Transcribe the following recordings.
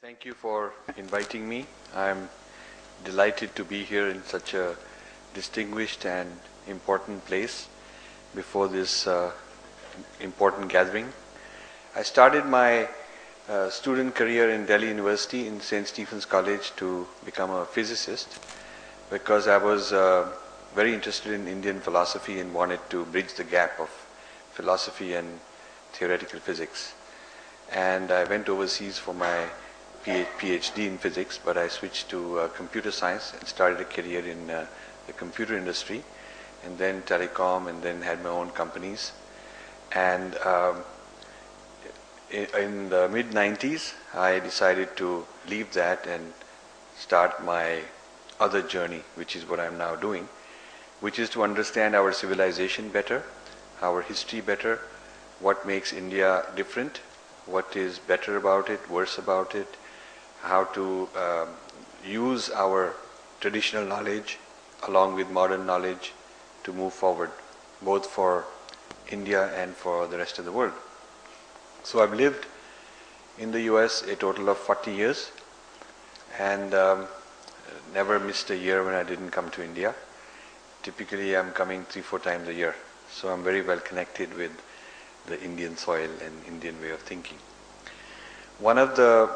Thank you for inviting me. I'm delighted to be here in such a distinguished and important place before this important gathering. I started my student career in Delhi University in St. Stephen's College to become a physicist because I was very interested in Indian philosophy and wanted to bridge the gap of philosophy and theoretical physics. And I went overseas for my PhD in physics, but I switched to computer science and started a career in the computer industry, and then telecom, and then had my own companies. And in the mid-90s, I decided to leave that and start my other journey, which is what I'm now doing, which is to understand our civilization better, our history better, what makes India different, what is better about it, worse about it, how to use our traditional knowledge along with modern knowledge to move forward, both for India and for the rest of the world. So I've lived in the US a total of 40 years and never missed a year when I didn't come to India. Typically I'm coming 3-4 times a year, so I'm very well connected with the Indian soil and Indian way of thinking. One of the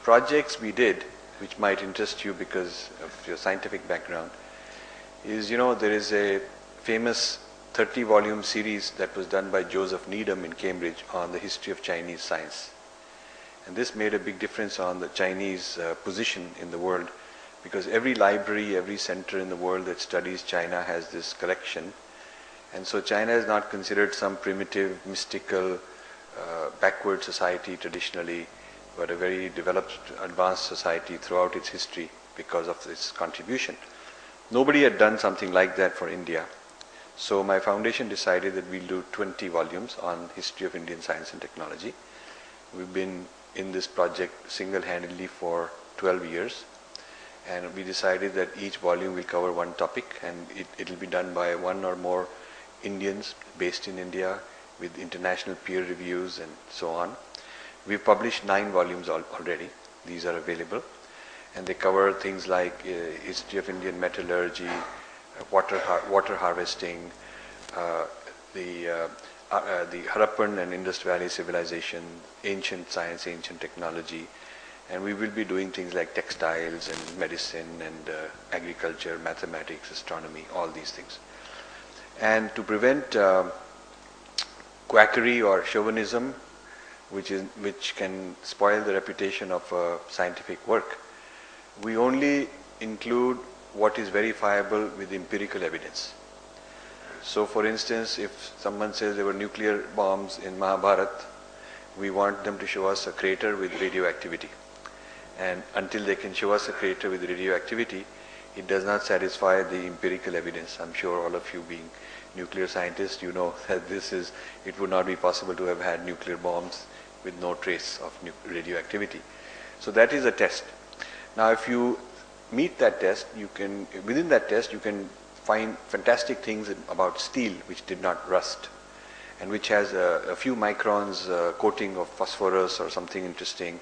projects we did, which might interest you because of your scientific background, is, there is a famous 30-volume series that was done by Joseph Needham in Cambridge on the history of Chinese science. And this made a big difference on the Chinese position in the world, because every library, every center in the world that studies China has this collection. And so China is not considered some primitive, mystical, backward society traditionally, but a very developed, advanced society throughout its history because of its contribution. Nobody had done something like that for India. So my foundation decided that we'll do 20 volumes on history of Indian science and technology. We've been in this project single-handedly for 12 years. And we decided that each volume will cover one topic, and it'll be done by one or more Indians based in India with international peer reviews and so on. We've published 9 volumes already. These are available, and they cover things like history of Indian metallurgy, water harvesting, the Harappan and Indus Valley civilization, ancient science, ancient technology, and we will be doing things like textiles and medicine and agriculture, mathematics, astronomy, all these things. And to prevent quackery or chauvinism, which can spoil the reputation of scientific work, we only include what is verifiable with empirical evidence. So for instance, if someone says there were nuclear bombs in Mahabharata, we want them to show us a crater with radioactivity. And until they can show us a crater with radioactivity, it does not satisfy the empirical evidence. I'm sure all of you being nuclear scientists, you know that it would not be possible to have had nuclear bombs with no trace of radioactivity. So that is a test. Now if you meet that test, within that test you can find fantastic things about steel which did not rust and which has a few microns coating of phosphorus or something interesting.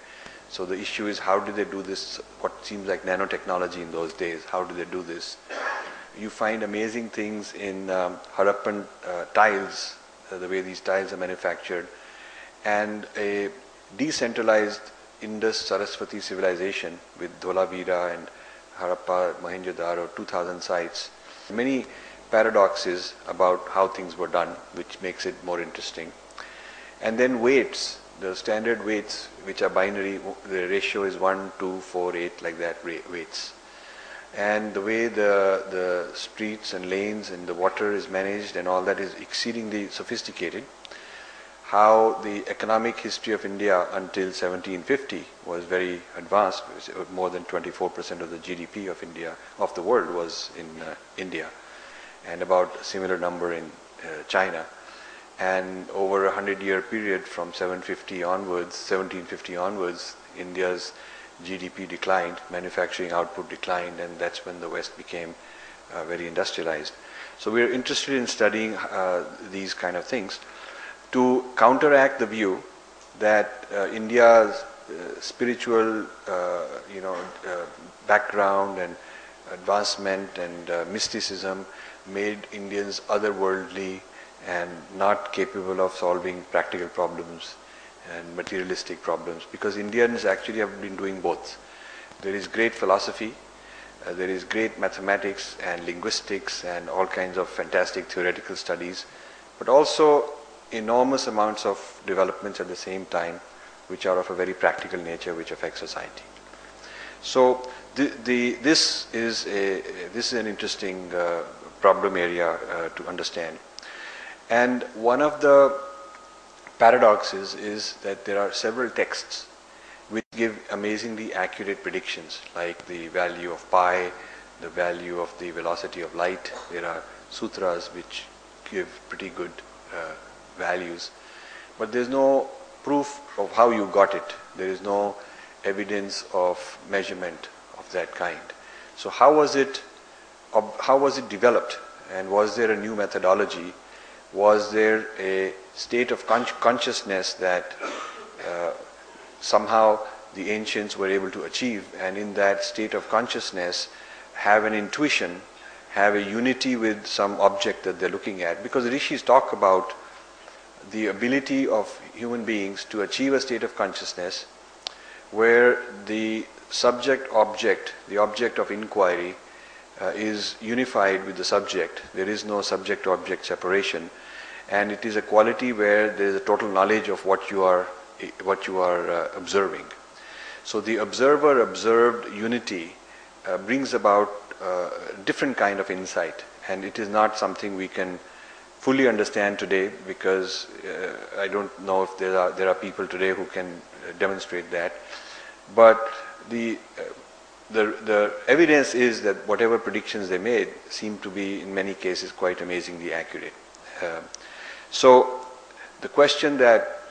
So the issue is, how did they do this, what seems like nanotechnology in those days, how did they do this? You find amazing things in Harappan tiles, the way these tiles are manufactured, and a decentralized Indus-Saraswati civilization with Dholavira and Harappa, Mohenjo-daro, 2000 sites. Many paradoxes about how things were done, which makes it more interesting. And then weights, the standard weights, which are binary, the ratio is 1, 2, 4, 8, like that, weights. And the way the streets and lanes and the water is managed and all that is exceedingly sophisticated. How the economic history of India until 1750 was very advanced. More than 24% of the GDP of India, of the world, was in India, and about a similar number in China. And over a 100-year period from 1750 onwards, India's GDP declined, manufacturing output declined, and that's when the West became very industrialized. So we're interested in studying these kind of things to counteract the view that India's spiritual, background and advancement and mysticism made Indians otherworldly and not capable of solving practical problems and materialistic problems, because Indians actually have been doing both. There is great philosophy, there is great mathematics and linguistics and all kinds of fantastic theoretical studies, but also enormous amounts of developments at the same time which are of a very practical nature which affect society. So this is an interesting problem area to understand. And one of the paradoxes is that there are several texts which give amazingly accurate predictions, like the value of pi, the value of the velocity of light. There are sutras which give pretty good values, but there's no proof of how you got it. There is no evidence of measurement of that kind. So how was it developed, and was there a new methodology? Was there a state of consciousness that somehow the ancients were able to achieve, and in that state of consciousness have an intuition, have a unity with some object that they're looking at? Because the rishis talk about the ability of human beings to achieve a state of consciousness where the subject-object, the object of inquiry, is unified with the subject. There is no subject-object separation, and it is a quality where there is a total knowledge of what you are observing. So the observer-observed unity brings about a different kind of insight, and it is not something we can fully understand today, because I don't know if there are people today who can demonstrate that. But the evidence is that whatever predictions they made seem to be in many cases quite amazingly accurate. So the question that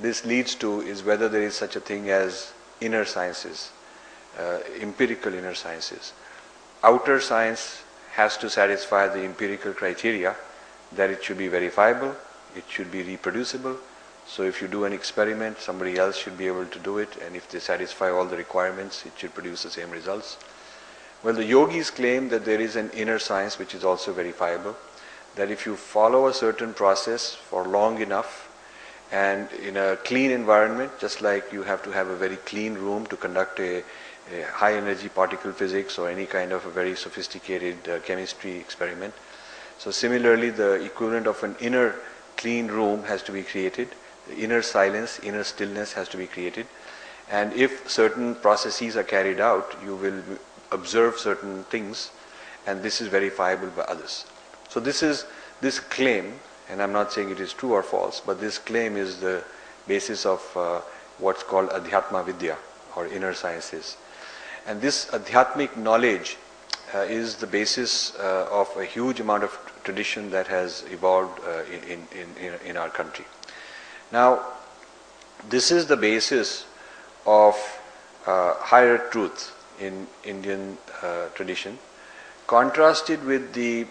this leads to is whether there is such a thing as inner sciences, empirical inner sciences. Outer science has to satisfy the empirical criteria that it should be verifiable, it should be reproducible. So if you do an experiment, somebody else should be able to do it, and if they satisfy all the requirements, it should produce the same results. Well, the yogis claim that there is an inner science which is also verifiable, that if you follow a certain process for long enough and in a clean environment, just like you have to have a very clean room to conduct a high energy particle physics or any kind of a very sophisticated chemistry experiment. So similarly, the equivalent of an inner clean room has to be created. The inner silence, inner stillness has to be created. And if certain processes are carried out, you will observe certain things, and this is verifiable by others. So this claim, and I'm not saying it is true or false, but this claim is the basis of what's called Adhyatma Vidya, or inner sciences. And this Adhyatmic knowledge is the basis of a huge amount of tradition that has evolved in our country. Now, this is the basis of higher truth in Indian tradition, contrasted with the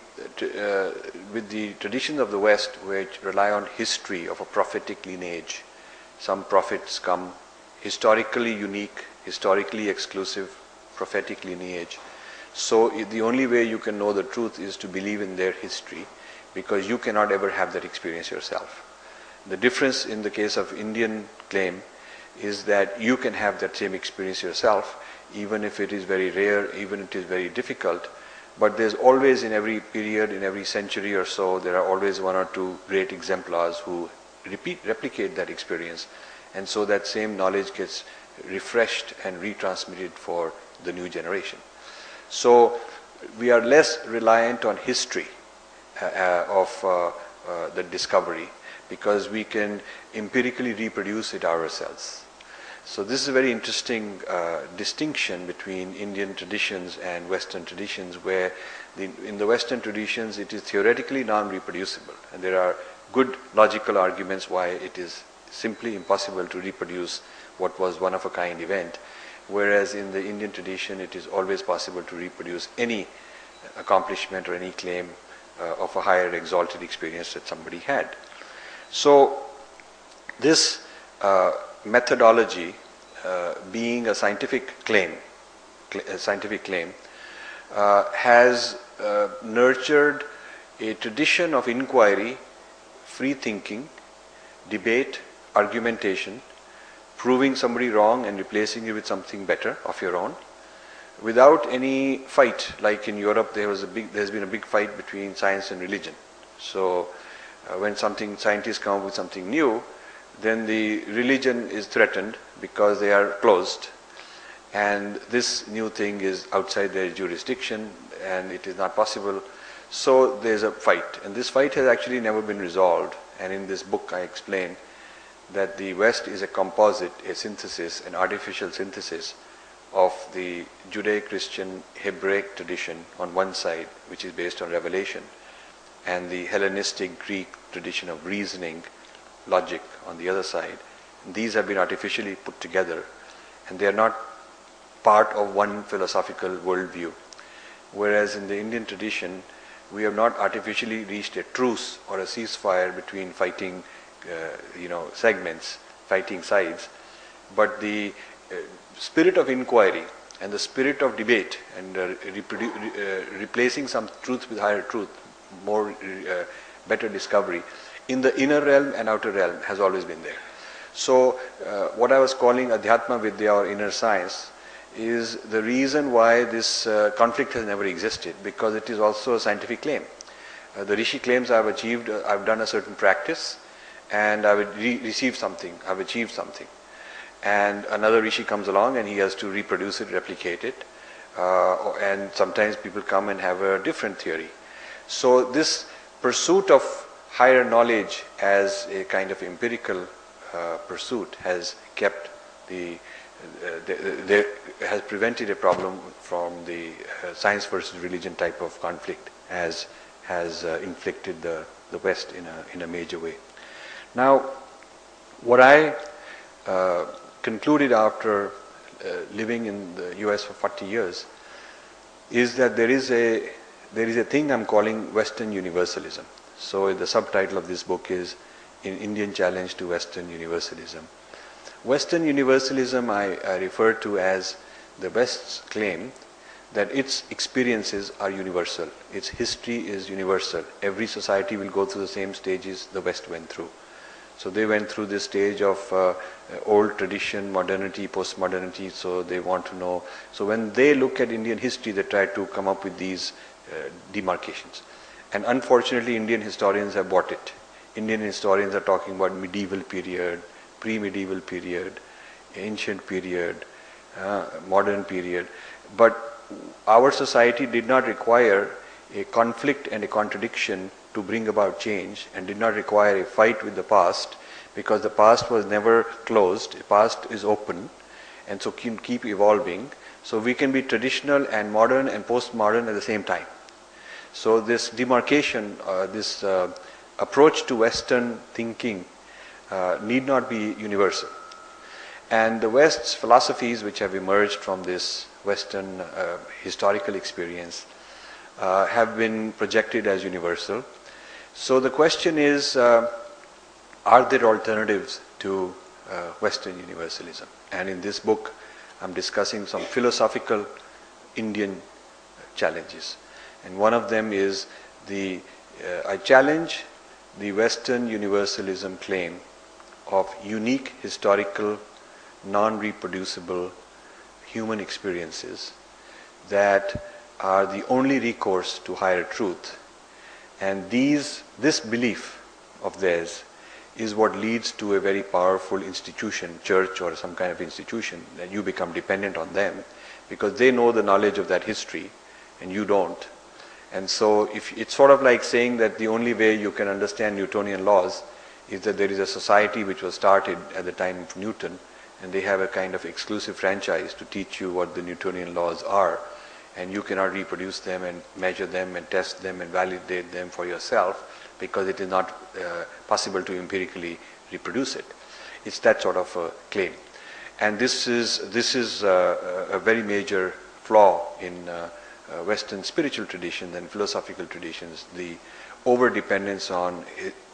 traditions of the West, which rely on history of a prophetic lineage. Some prophets come, historically unique, historically exclusive, prophetic lineage. So the only way you can know the truth is to believe in their history, because you cannot ever have that experience yourself. The difference in the case of Indian claim is that you can have that same experience yourself, even if it is very rare, even if it is very difficult. But there's always, in every period, in every century or so, there are always one or two great exemplars who replicate that experience. And so that same knowledge gets refreshed and retransmitted for the new generation. So we are less reliant on history of the discovery, because we can empirically reproduce it ourselves. So this is a very interesting distinction between Indian traditions and Western traditions, where in the Western traditions it is theoretically non-reproducible, and there are good logical arguments why it is simply impossible to reproduce what was one-of-a-kind event, whereas in the Indian tradition it is always possible to reproduce any accomplishment or any claim of a higher exalted experience that somebody had. So this methodology being a scientific claim, has nurtured a tradition of inquiry, free thinking, debate, argumentation, proving somebody wrong and replacing it with something better of your own, without any fight. Like in Europe, there's been a big fight between science and religion. So when scientists come up with something new, then the religion is threatened because they are closed, and this new thing is outside their jurisdiction and it is not possible. So there's a fight, and this fight has actually never been resolved. And in this book I explain that the West is a composite, a synthesis, an artificial synthesis of the Judeo-Christian Hebraic tradition on one side, which is based on revelation, and the Hellenistic Greek tradition of reasoning, logic on the other side. These have been artificially put together, and they are not part of one philosophical worldview. Whereas in the Indian tradition, we have not artificially reached a truce or a ceasefire between fighting segments, fighting sides, but the spirit of inquiry and the spirit of debate and replacing some truth with higher truth, better discovery in the inner realm and outer realm has always been there. So what I was calling Adhyatma Vidya or inner science is the reason why this conflict has never existed, because it is also a scientific claim. The Rishi claims I've done a certain practice and I would receive something, I've achieved something. And another Rishi comes along and he has to reproduce it, replicate it. And sometimes people come and have a different theory. So this pursuit of higher knowledge as a kind of empirical pursuit has kept has prevented a problem from the science versus religion type of conflict as has inflicted the West in a major way. Now, what I concluded after living in the US for 40 years is that there is a thing I'm calling Western universalism. So the subtitle of this book is "An Indian Challenge to Western Universalism." Western universalism I refer to as the West's claim that its experiences are universal, its history is universal. Every society will go through the same stages the West went through. So they went through this stage of old tradition, modernity, post-modernity, so they want to know. So when they look at Indian history, they try to come up with these demarcations. And unfortunately, Indian historians have bought it. Indian historians are talking about medieval period, pre-medieval period, ancient period, modern period. But our society did not require a conflict and a contradiction to bring about change, and did not require a fight with the past, because the past was never closed. The past is open, and so can keep evolving. So we can be traditional and modern and post-modern at the same time. So this demarcation, this approach to Western thinking need not be universal. And the West's philosophies which have emerged from this Western historical experience have been projected as universal. So the question is, are there alternatives to Western universalism? And in this book, I'm discussing some philosophical Indian challenges. And one of them is I challenge the Western universalism claim of unique historical, non-reproducible human experiences that are the only recourse to higher truth. And this belief of theirs is what leads to a very powerful institution, church or some kind of institution, that you become dependent on them because they know the knowledge of that history and you don't. And so it's sort of like saying that the only way you can understand Newtonian laws is that there is a society which was started at the time of Newton, and they have a kind of exclusive franchise to teach you what the Newtonian laws are, and you cannot reproduce them and measure them and test them and validate them for yourself because it is not possible to empirically reproduce it. It's that sort of a claim. And this is a very major flaw in Western spiritual traditions and philosophical traditions, the over-dependence on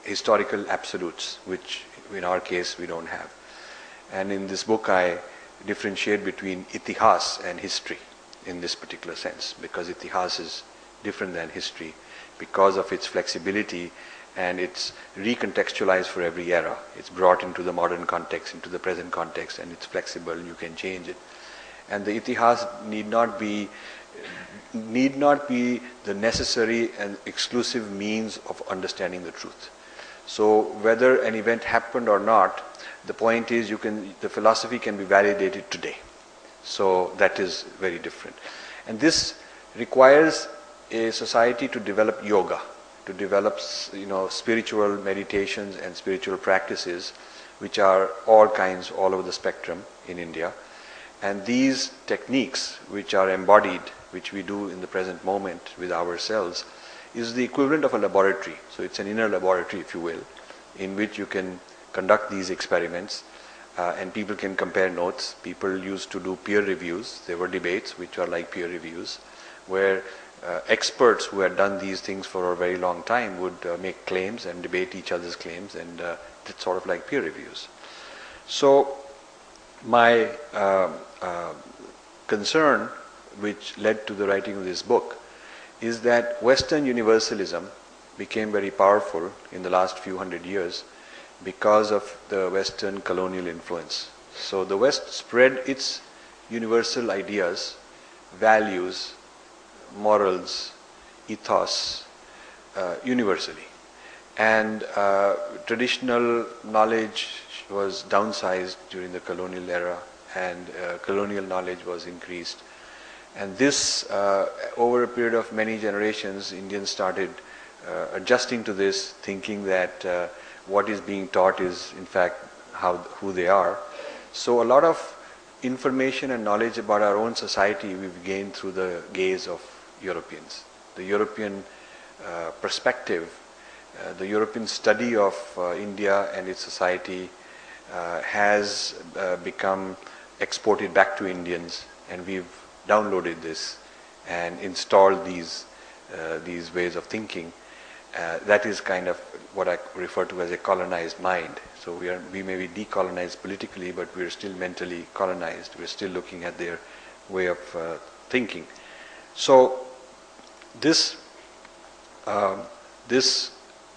historical absolutes, which in our case we don't have. And in this book I differentiate between itihas and history in this particular sense, because itihas is different than history because of its flexibility, and it's recontextualized for every era. It's brought into the modern context, into the present context, and it's flexible, you can change it. And the itihas need not be the necessary and exclusive means of understanding the truth. So whether an event happened or not, the point is the philosophy can be validated today. So that is very different. And this requires a society to develop yoga, to develop spiritual meditations and spiritual practices, which are all kinds all over the spectrum in India. And these techniques which are embodied, which we do in the present moment with ourselves, is the equivalent of a laboratory. So it's an inner laboratory, if you will, in which you can conduct these experiments and people can compare notes. People used to do peer reviews. There were debates which are like peer reviews, where experts who had done these things for a very long time would make claims and debate each other's claims, and it's sort of like peer reviews. So my concern, which led to the writing of this book, is that Western universalism became very powerful in the last few hundred years because of the Western colonial influence. So the West spread its universal ideas, values, morals, ethos universally. And traditional knowledge was downsized during the colonial era, and colonial knowledge was increased. And this, over a period of many generations, Indians started adjusting to this, thinking that what is being taught is in fact who they are. So a lot of information and knowledge about our own society we've gained through the gaze of Europeans. The European perspective, the European study of India and its society has become exported back to Indians, and we've downloaded this and installed these ways of thinking. That is kind of what I refer to as a colonized mind. So we may be decolonized politically, but we're still mentally colonized. We're still looking at their way of thinking. So this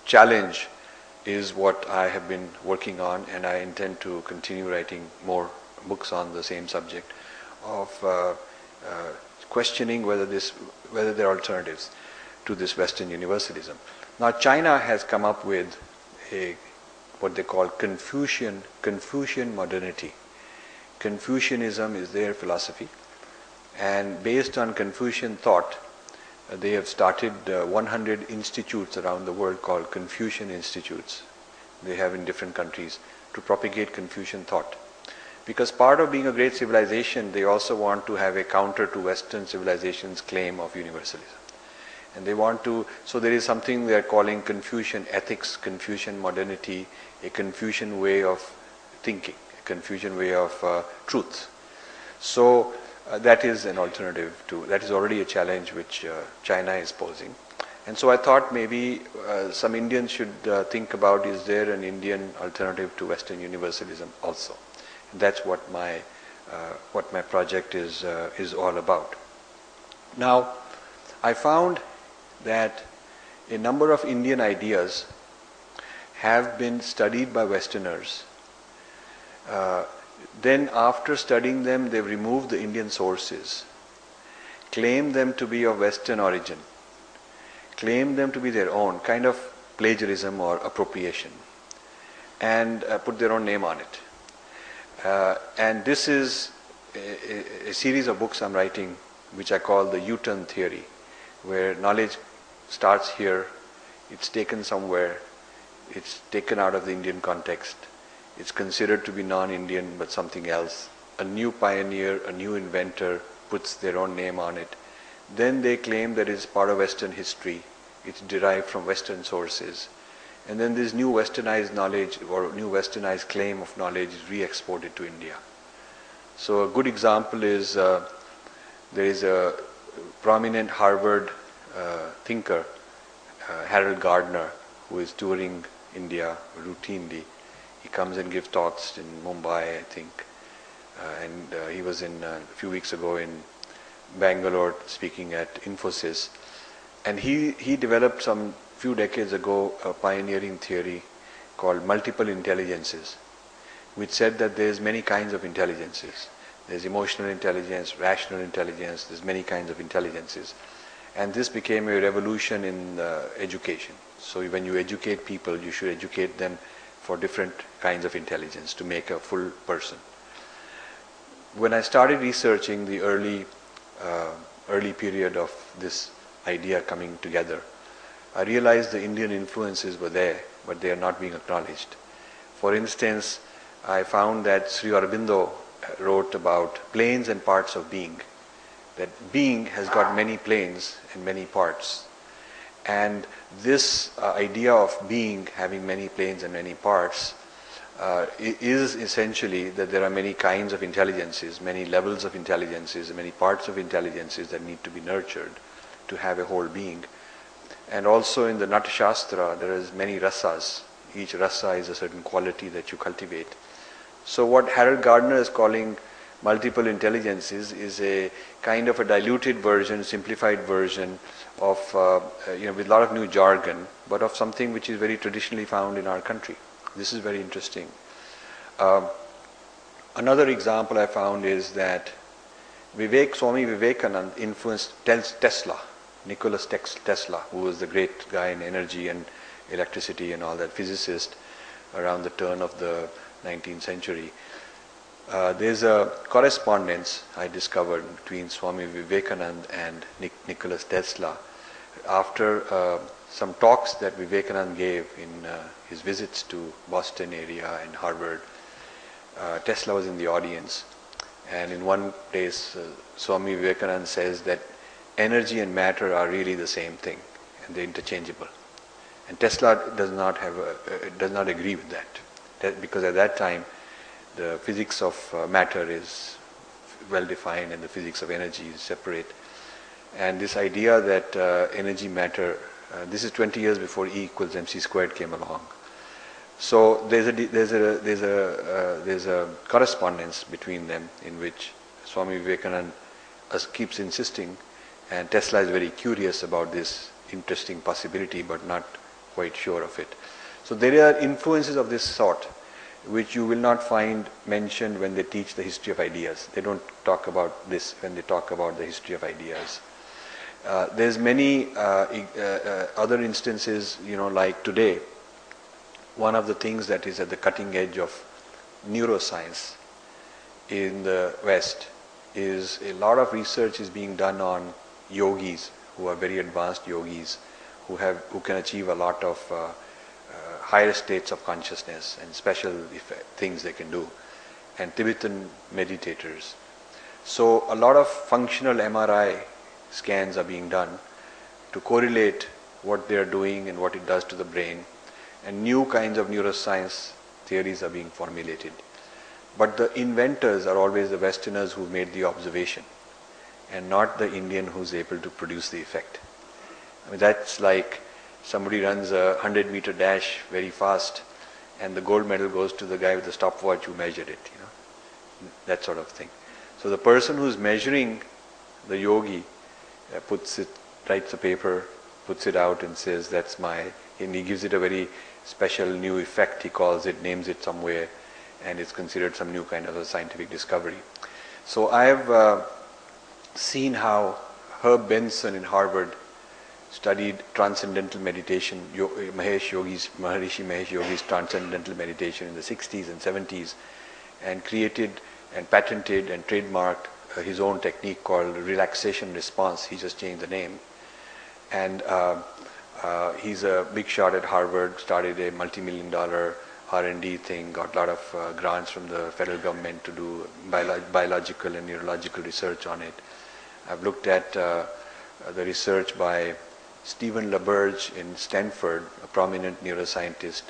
challenge is what I have been working on, and I intend to continue writing more books on the same subject of questioning whether there are alternatives to this Western universalism. Now China has come up with what they call Confucian modernity. Confucianism is their philosophy, and based on Confucian thought, they have started 100 institutes around the world called Confucian institutes. They have in different countries to propagate Confucian thought. Because part of being a great civilization, they also want to have a counter to Western civilization's claim of universalism. And they want to, so there is something they are calling Confucian ethics, Confucian modernity, a Confucian way of thinking, a Confucian way of truth. So that is an alternative to, that is already a challenge which China is posing. And so I thought maybe some Indians should think about, is there an Indian alternative to Western universalism also? And that's what my project is all about. Now, I found that a number of Indian ideas have been studied by Westerners. Then after studying them, they've removed the Indian sources, claimed them to be of Western origin, claimed them to be their own, kind of plagiarism or appropriation, and put their own name on it. And this is a series of books I'm writing, which I call the U-turn theory, where knowledge starts here, it's taken somewhere, it's taken out of the Indian context, it's considered to be non-Indian but something else. A new pioneer, a new inventor puts their own name on it. Then they claim that it's part of Western history, it's derived from Western sources. And then this new westernized knowledge or new westernized claim of knowledge is re-exported to India. So a good example is there is a prominent Harvard thinker, Harold Gardner, who is touring India routinely. He comes and gives talks in Mumbai, I think, he was in a few weeks ago in Bangalore speaking at Infosys, and he developed some few decades ago a pioneering theory called multiple intelligences, which said that there's many kinds of intelligences. There's emotional intelligence, rational intelligence, there's many kinds of intelligences. And this became a revolution in education. So when you educate people, you should educate them for different kinds of intelligence to make a full person. When I started researching the early period of this idea coming together, I realized the Indian influences were there, but they are not being acknowledged. For instance, I found that Sri Aurobindo wrote about planes and parts of being, that being has got many planes and many parts. And this idea of being having many planes and many parts is essentially that there are many kinds of intelligences, many levels of intelligences, many parts of intelligences that need to be nurtured to have a whole being. And also in the Nat Shastra, there is many rasas. Each rasa is a certain quality that you cultivate. So what Harold Gardner is calling multiple intelligences is a kind of a diluted version, simplified version of, with a lot of new jargon, but of something which is very traditionally found in our country. This is very interesting. Another example I found is that Swami Vivekananda influenced Tesla, Nikola Tesla, who was the great guy in energy and electricity and all that, physicist around the turn of the 19th century. There's a correspondence I discovered between Swami Vivekananda and Nikola Tesla after some talks that Vivekananda gave in his visits to Boston area and Harvard. Tesla was in the audience, and in one place Swami Vivekananda says that energy and matter are really the same thing and they're interchangeable. And Tesla does not agree with that, because at that time the physics of matter is well defined and the physics of energy is separate. And this idea that energy matter, this is 20 years before E equals mc squared came along. So there's a correspondence between them in which Swami Vivekananda keeps insisting, and Tesla is very curious about this interesting possibility but not quite sure of it. So there are influences of this sort which you will not find mentioned when they teach the history of ideas. They don't talk about this when they talk about the history of ideas. There's many other instances, like today, one of the things that is at the cutting edge of neuroscience in the West is a lot of research is being done on yogis who are very advanced yogis who can achieve a lot of higher states of consciousness and special things they can do, and Tibetan meditators. So a lot of functional MRI scans are being done to correlate what they are doing and what it does to the brain, and new kinds of neuroscience theories are being formulated. But the inventors are always the Westerners who made the observation and not the Indian who's able to produce the effect. I mean, that's like somebody runs a 100-meter dash very fast and the gold medal goes to the guy with the stopwatch who measured it, that sort of thing. So the person who's measuring the yogi writes a paper, puts it out and says and he gives it a very special new effect, he calls it, names it somewhere, and it's considered some new kind of a scientific discovery. So I have seen how Herb Benson in Harvard studied transcendental meditation, Maharishi Mahesh Yogi's transcendental meditation in the 60s and 70s, and created and patented and trademarked his own technique called relaxation response. He just changed the name. And he's a big shot at Harvard, started a multi-million-dollar R&D thing, got a lot of grants from the federal government to do biological and neurological research on it. I've looked at the research by Stephen LaBerge in Stanford, a prominent neuroscientist,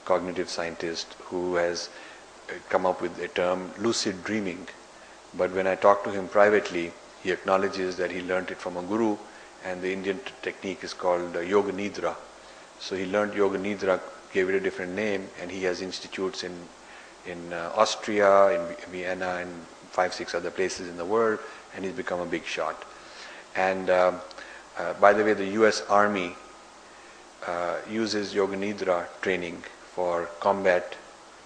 cognitive scientist, who has come up with a term, lucid dreaming. But when I talk to him privately, he acknowledges that he learned it from a guru, and the Indian technique is called Yoga Nidra. So he learned Yoga Nidra, gave it a different name, and he has institutes in Austria, in Vienna, in 5-6 other places in the world, and he's become a big shot. And by the way, the US Army uses Yoga Nidra training for combat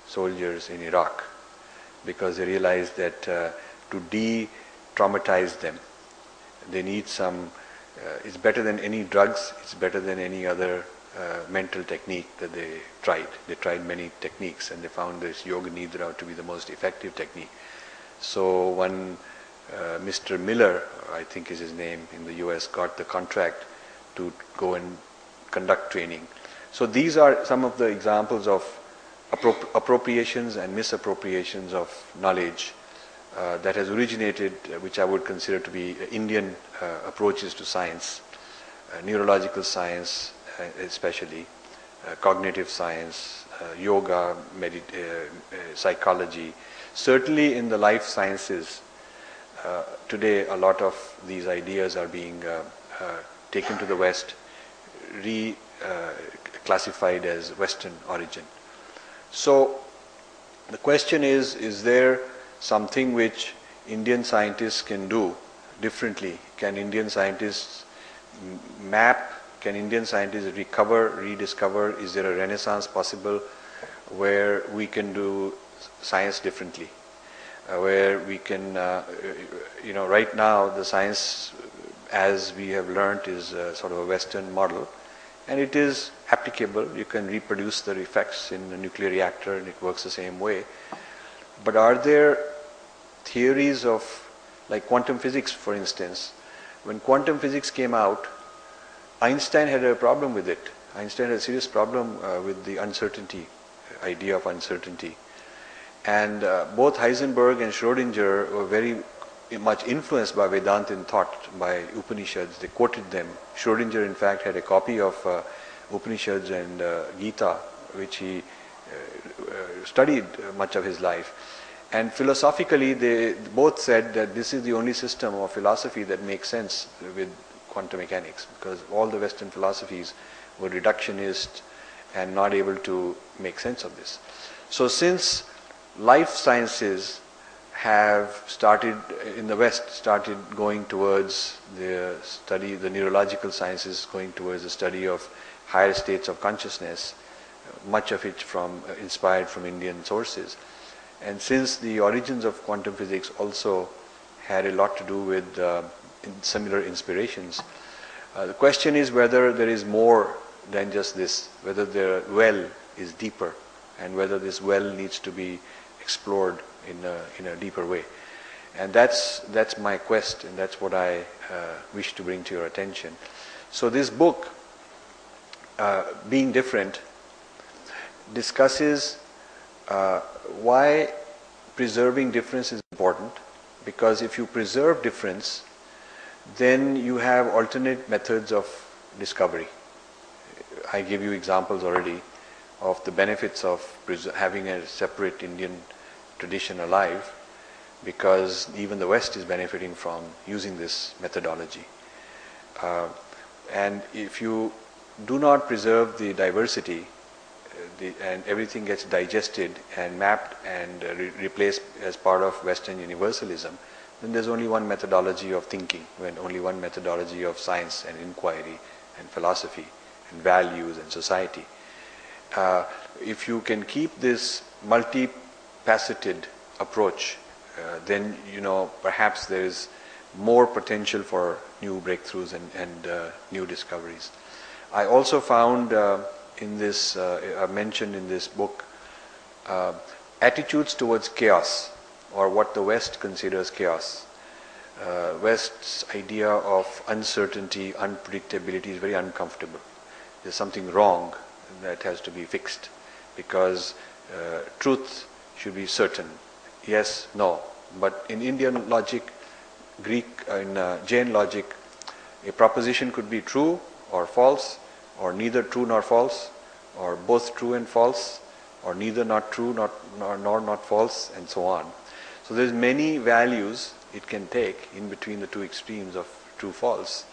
soldiers in Iraq, because they realize that to de-traumatize them, they need some, it's better than any drugs, it's better than any other mental technique that they tried. They tried many techniques and they found this Yoga Nidra to be the most effective technique. So one Mr. Miller, I think is his name, in the US, got the contract to go and conduct training. So these are some of the examples of appropriations and misappropriations of knowledge that has originated, which I would consider to be Indian approaches to science, neurological science especially, cognitive science, yoga, psychology. Certainly in the life sciences, today a lot of these ideas are being taken to the West, classified as Western origin. So the question is there something which Indian scientists can do differently? Can Indian scientists map? Can Indian scientists recover, rediscover? Is there a renaissance possible where we can do science differently? Where we can, right now the science as we have learnt is sort of a Western model, and it is applicable. You can reproduce the effects in a nuclear reactor and it works the same way. But are there theories of, like quantum physics for instance? When quantum physics came out, Einstein had a problem with it. Einstein had a serious problem with the uncertainty, idea of uncertainty. And both Heisenberg and Schrodinger were very much influenced by Vedantin thought, by Upanishads. They quoted them. Schrodinger, in fact, had a copy of Upanishads and Gita, which he studied much of his life. And philosophically, they both said that this is the only system of philosophy that makes sense with quantum mechanics, because all the Western philosophies were reductionist and not able to make sense of this. So since life sciences have started in the West, started going towards the study, the neurological sciences going towards the study of higher states of consciousness, much of it inspired from Indian sources. And since the origins of quantum physics also had a lot to do with similar inspirations, the question is whether there is more than just this, whether the well is deeper, and whether this well needs to be explored in a deeper way. And that's my quest, and that's what I wish to bring to your attention. So this book, Being Different, discusses why preserving difference is important, because if you preserve difference, then you have alternate methods of discovery. I gave you examples already of the benefits of having a separate Indian tradition alive, because even the West is benefiting from using this methodology. And if you do not preserve the diversity, and everything gets digested and mapped and replaced as part of Western universalism, then there's only one methodology of thinking, and only one methodology of science and inquiry and philosophy and values and society. If you can keep this multifaceted approach, then perhaps there is more potential for new breakthroughs and new discoveries. I also found in this, mentioned in this book, attitudes towards chaos, or what the West considers chaos. West's idea of uncertainty, unpredictability is very uncomfortable. There's something wrong that has to be fixed, because truth should be certain. Yes, no. But in Indian logic, in Jain logic, a proposition could be true or false, or neither true nor false, or both true and false, or neither not true nor not false, and so on. So there's many values it can take in between the two extremes of true false.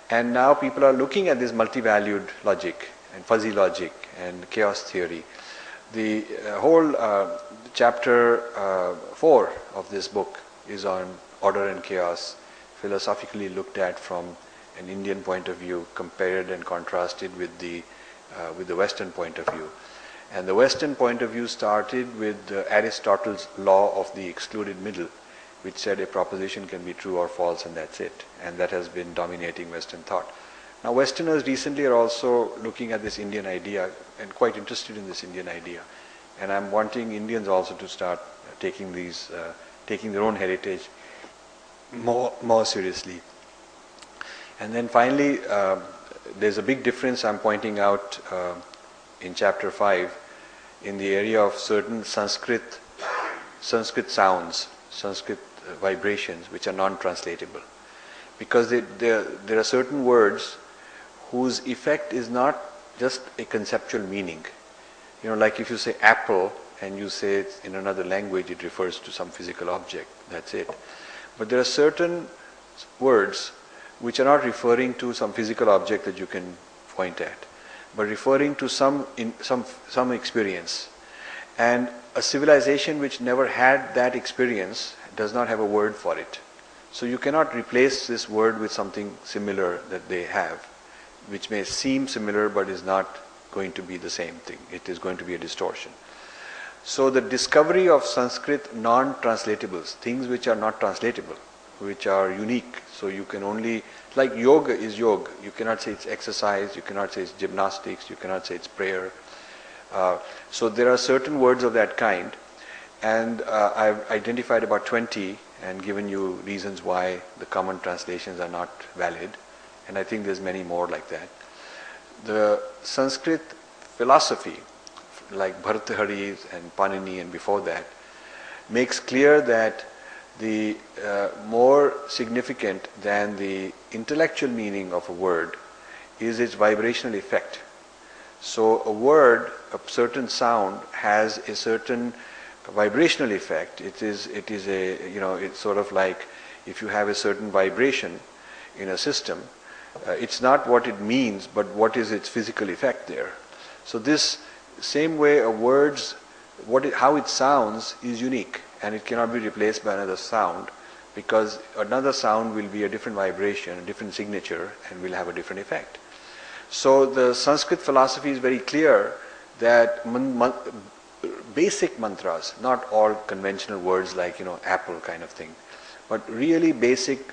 And now people are looking at this multi-valued logic and fuzzy logic and chaos theory. The whole chapter 4 of this book is on order and chaos, philosophically looked at from an Indian point of view, compared and contrasted with the Western point of view. And the Western point of view started with Aristotle's law of the excluded middle, which said a proposition can be true or false and that's it. And that has been dominating Western thought. Now Westerners recently are also looking at this Indian idea and quite interested in this Indian idea. And I'm wanting Indians also to start taking their own heritage more seriously. And then finally, there's a big difference I'm pointing out in chapter 5 in the area of certain Sanskrit sounds, Sanskrit vibrations, which are non-translatable. Because there are certain words whose effect is not just a conceptual meaning. You know, like if you say apple and you say it in another language, it refers to some physical object, that's it. But there are certain words which are not referring to some physical object that you can point at, but referring to some experience. And a civilization which never had that experience does not have a word for it. So you cannot replace this word with something similar that they have, which may seem similar but is not going to be the same thing. It is going to be a distortion. So the discovery of Sanskrit non-translatables, things which are not translatable, which are unique. So you can only, like yoga is yoga. You cannot say it's exercise, you cannot say it's gymnastics, you cannot say it's prayer. So there are certain words of that kind, and I've identified about 20 and given you reasons why the common translations are not valid, and I think there's many more like that. The Sanskrit philosophy, like Bhartrhari's and Panini and before that, makes clear that the more significant than the intellectual meaning of a word is its vibrational effect. So a word, a certain sound has a certain vibrational effect. It is a, you know, it's sort of like if you have a certain vibration in a system, it's not what it means, but what is its physical effect there. So this same way a word's, how it sounds is unique, and it cannot be replaced by another sound, because another sound will be a different vibration, a different signature, and will have a different effect. So the Sanskrit philosophy is very clear that basic mantras, not all conventional words like, you know, apple kind of thing, but really basic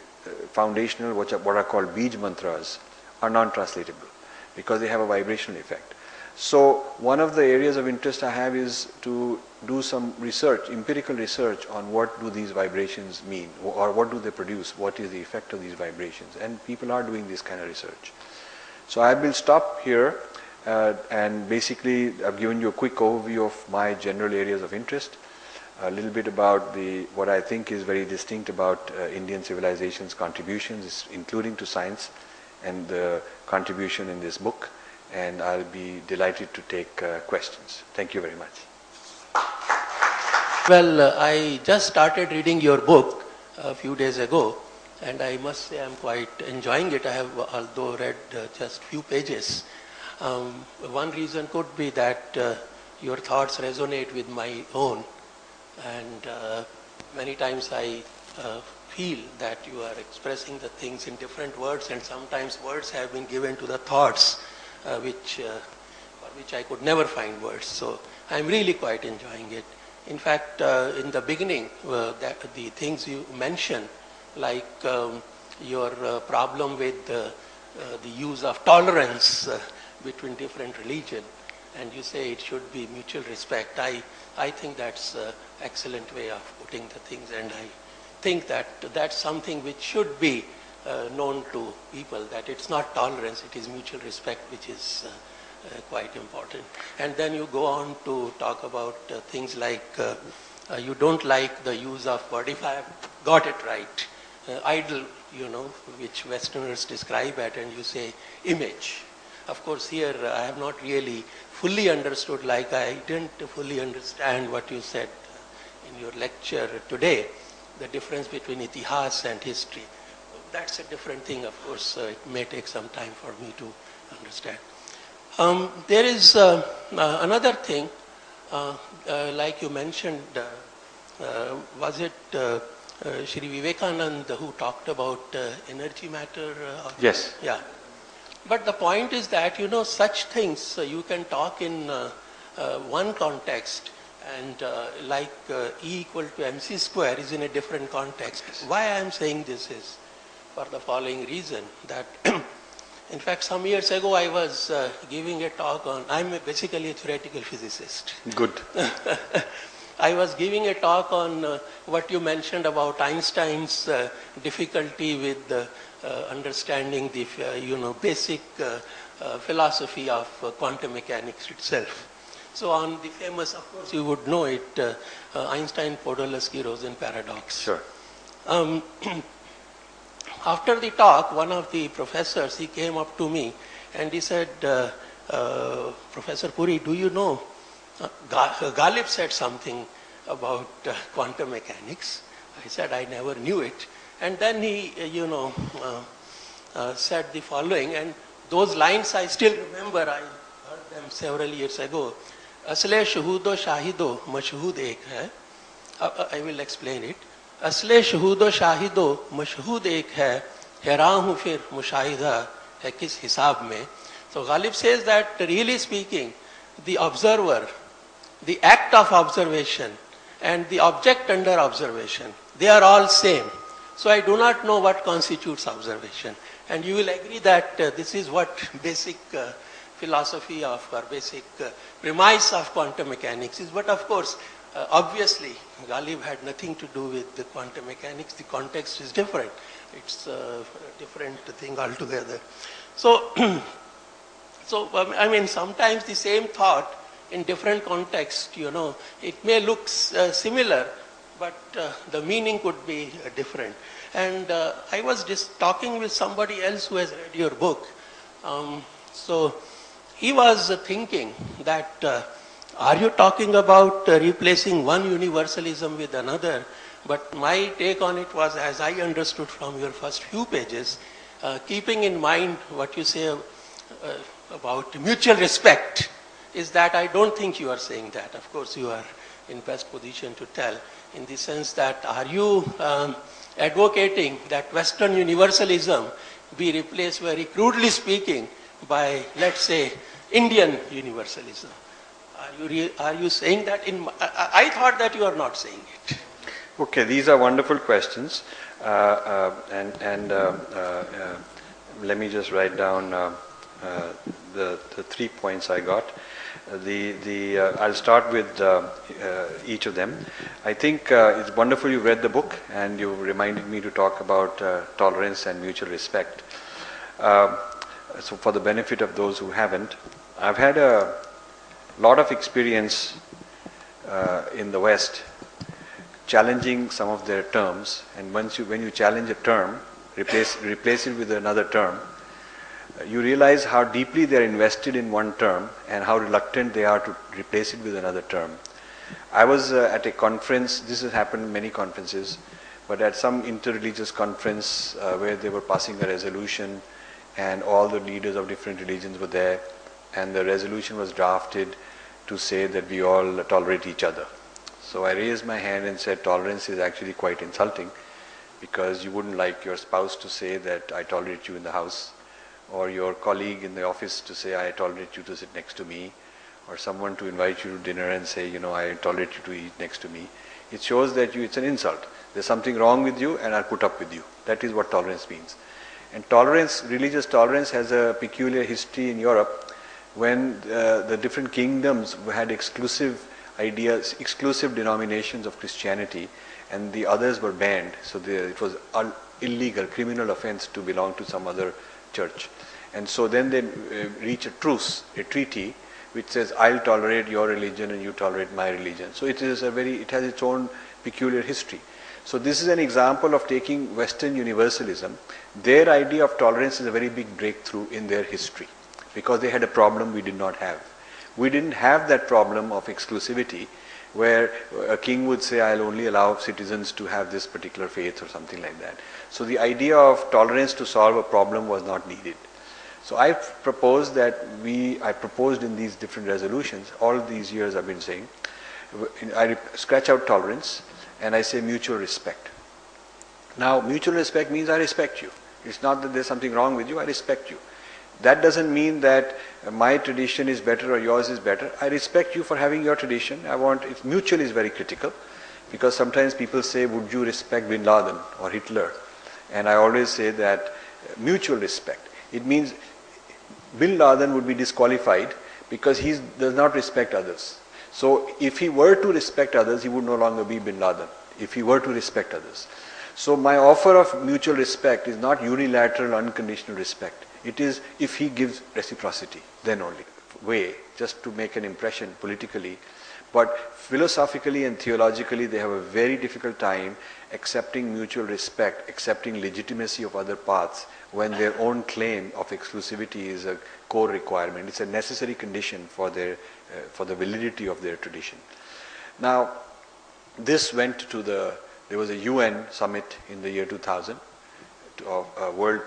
foundational, what are called bij mantras, are non-translatable because they have a vibrational effect. So one of the areas of interest I have is to do some research, empirical research on what do these vibrations mean, or what do they produce, what is the effect of these vibrations, and people are doing this kind of research. So I will stop here, and basically I've given you a quick overview of my general areas of interest, a little bit about what I think is very distinct about Indian civilization's contributions, including to science, and the contribution in this book. And I'll be delighted to take questions. Thank you very much. Well, I just started reading your book a few days ago, and I must say I'm quite enjoying it. I have, although read just few pages. One reason could be that your thoughts resonate with my own, and many times I feel that you are expressing the things in different words, and sometimes words have been given to the thoughts for which I could never find words. So I'm really quite enjoying it. In fact, in the beginning, the things you mentioned, like your problem with the use of tolerance between different religions, and you say it should be mutual respect. I think that's an excellent way of putting the things, and I think that that's something which should be known to people, that it's not tolerance, it is mutual respect, which is quite important. And then you go on to talk about things like you don't like the use of, what if I got it right, idol, you know, which Westerners describe it, and you say image. Of course, here I have not really fully understood, like I didn't fully understand what you said in your lecture today, the difference between itihas and history. That's a different thing, of course. It may take some time for me to understand. There is another thing, like you mentioned, was it Shri Vivekananda, who talked about energy matter. Yes. Yeah. But the point is that, such things you can talk in one context, and like E equal to mc square is in a different context. Why I am saying this is for the following reason, that in fact some years ago I was giving a talk on, I'm basically a theoretical physicist. Good. I was giving a talk on what you mentioned about Einstein's difficulty with understanding the basic philosophy of quantum mechanics itself. So on the famous, of course you would know it, Einstein-Podolsky-Rosen paradox. Sure. After the talk, one of the professors, he came up to me and he said, Professor Puri, do you know, Ghalib said something about quantum mechanics. I said, I never knew it. And then he, said the following, and those lines I still remember, I heard them several years ago. Asle shuhudo shahido mashhud ek hai. I will explain it. Asle shuhudo shahido mashhud ek hai. Heran hu fir mushahida hai kis hisab mein. So Ghalib says that really speaking, the observer, the act of observation and the object under observation, they are all same. So I do not know what constitutes observation. And you will agree that this is what basic philosophy of, or basic premise of quantum mechanics is. But of course, obviously, Ghalib had nothing to do with the quantum mechanics. The context is different. It's a different thing altogether. So, I mean, sometimes the same thought in different contexts, it may look similar, but the meaning could be different. And I was just talking with somebody else who has read your book. So he was thinking that, are you talking about replacing one universalism with another? But my take on it was, as I understood from your first few pages, keeping in mind what you say about mutual respect, is that I don't think you are saying that. Of course, you are in best position to tell, in the sense that, are you advocating that Western universalism be replaced, very crudely speaking, by, let's say, Indian universalism? Are you saying that? I thought that you are not saying it. Okay, these are wonderful questions, and let me just write down the 3 points I got. I'll start with each of them. I think it's wonderful you read the book and you reminded me to talk about tolerance and mutual respect. So for the benefit of those who haven't, I've had a lot of experience in the West challenging some of their terms, and when you challenge a term, replace it with another term, you realize how deeply they are invested in one term and how reluctant they are to replace it with another term. I was at a conference, this has happened in many conferences, but at some interreligious conference where they were passing a resolution and all the leaders of different religions were there, and the resolution was drafted to say that we all tolerate each other. So I raised my hand and said, tolerance is actually quite insulting, because you wouldn't like your spouse to say that I tolerate you in the house, or your colleague in the office to say I tolerate you to sit next to me, or someone to invite you to dinner and say, I tolerate you to eat next to me. It shows that it's an insult. There's something wrong with you and I'll put up with you. That is what tolerance means. And tolerance, religious tolerance, has a peculiar history in Europe, when the different kingdoms had exclusive ideas, exclusive denominations of Christianity, and the others were banned. So it was illegal, criminal offense to belong to some other church. And so then they reach a truce, a treaty, which says, I'll tolerate your religion and you tolerate my religion. So it has its own peculiar history. So this is an example of taking Western universalism. Their idea of tolerance is a very big breakthrough in their history, because they had a problem we did not have. We didn't have that problem of exclusivity, where a king would say, I'll only allow citizens to have this particular faith or something like that. So the idea of tolerance to solve a problem was not needed. So I proposed in these different resolutions, all these years I've been saying, I scratch out tolerance and I say mutual respect. Now, mutual respect means I respect you. It's not that there's something wrong with you, I respect you. That doesn't mean that my tradition is better or yours is better. I respect you for having your tradition. It's mutual is very critical, because sometimes people say, would you respect Bin Laden or Hitler? And I always say that mutual respect. It means Bin Laden would be disqualified because he does not respect others. So if he were to respect others, he would no longer be Bin Laden, if he were to respect others. So my offer of mutual respect is not unilateral, unconditional respect. It is if he gives reciprocity, then only. Way, just to make an impression politically. But philosophically and theologically, they have a very difficult time accepting mutual respect, accepting legitimacy of other paths, when their own claim of exclusivity is a core requirement. It's a necessary condition for the validity of their tradition. Now, this went to there was a UN summit in the year 2000, a World